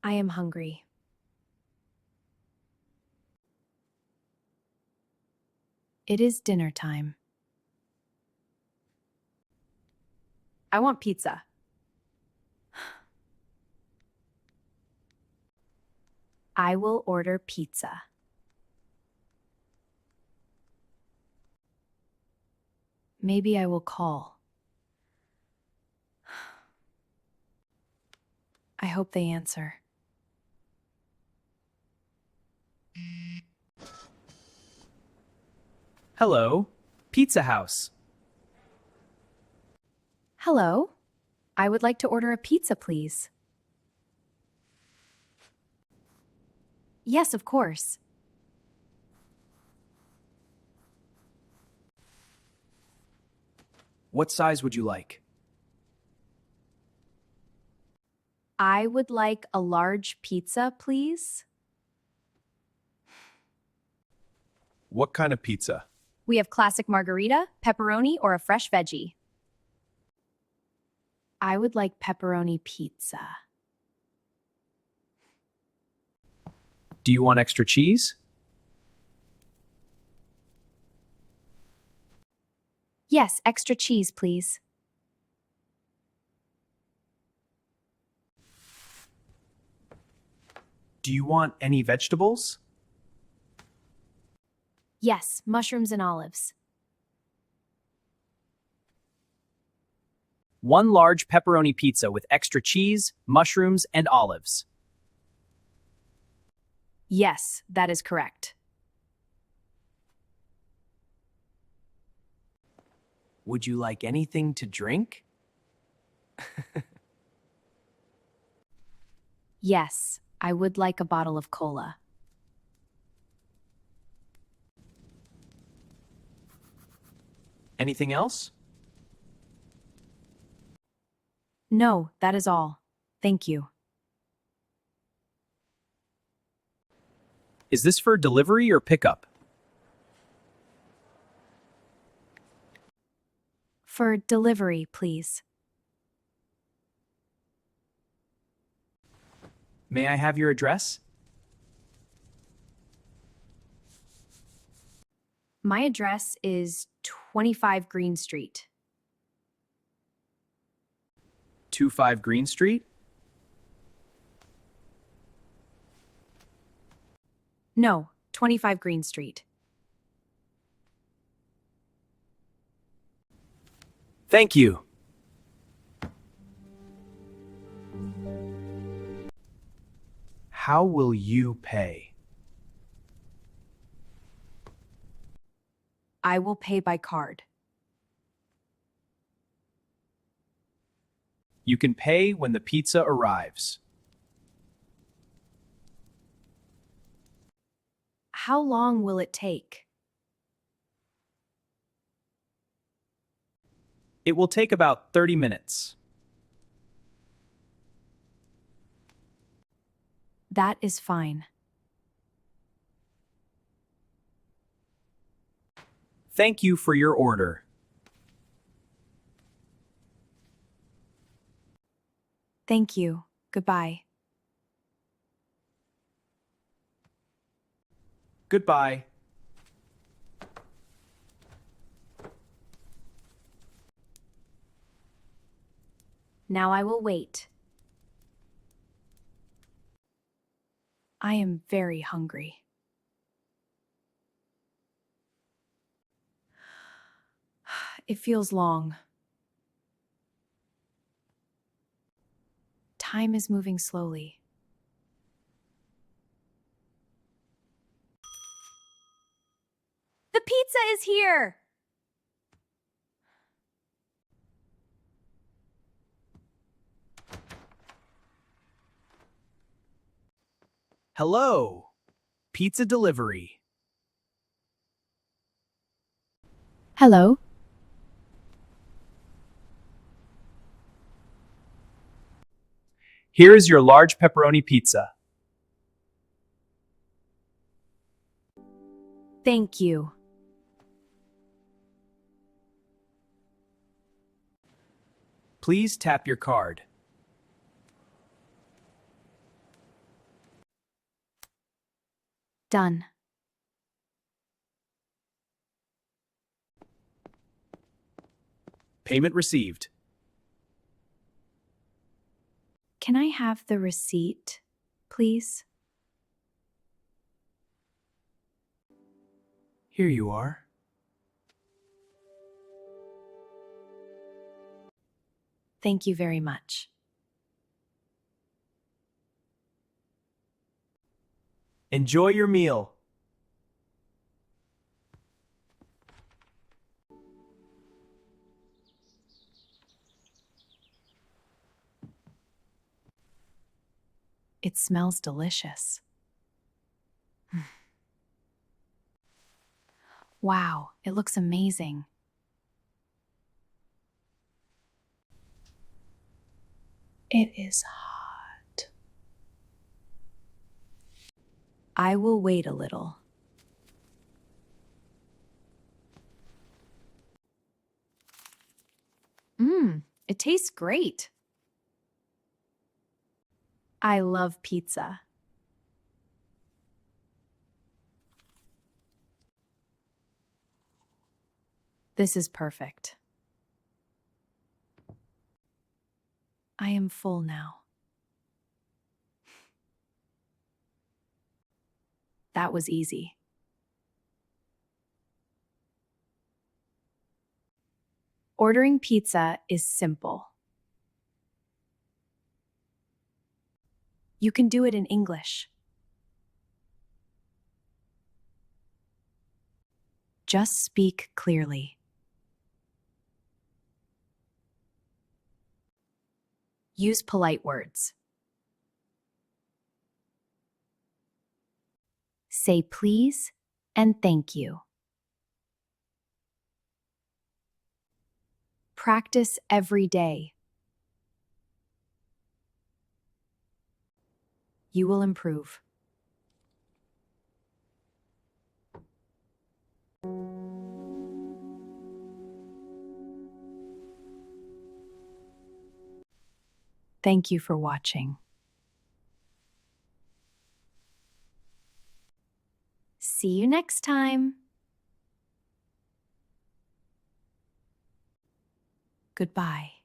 I am hungry. It is dinner time. I want pizza. I will order pizza. Maybe I will call. I hope they answer. Hello, Pizza House. Hello? I would like to order a pizza, please. Yes, of course. What size would you like? I would like a large pizza, please. What kind of pizza? We have classic margarita, pepperoni, or a fresh veggie. I would like pepperoni pizza. Do you want extra cheese? Yes, extra cheese, please. Do you want any vegetables? Yes, mushrooms and olives. One large pepperoni pizza with extra cheese, mushrooms, and olives. Yes, that is correct. Would you like anything to drink? Yes, I would like a bottle of cola. Anything else? No, that is all. Thank you. Is this for delivery or pickup? For delivery, please. May I have your address? My address is 25 Green Street. 25 Green Street? No, 25 Green Street. Thank you. How will you pay? I will pay by card. You can pay when the pizza arrives. How long will it take? It will take about 30 minutes. That is fine. Thank you for your order. Thank you. Goodbye. Goodbye. Now I will wait. I am very hungry. It feels long. Time is moving slowly. The pizza is here! Hello. Pizza delivery. Hello? Here is your large pepperoni pizza. Thank you. Please tap your card. Done. Payment received. Can I have the receipt, please? Here you are. Thank you very much. Enjoy your meal. It smells delicious. Wow, it looks amazing. It is hot. I will wait a little. It tastes great. I love pizza. This is perfect. I am full now. That was easy. Ordering pizza is simple. You can do it in English. Just speak clearly. Use polite words. Say please and thank you. Practice every day. You will improve. Thank you for watching. See you next time. Goodbye.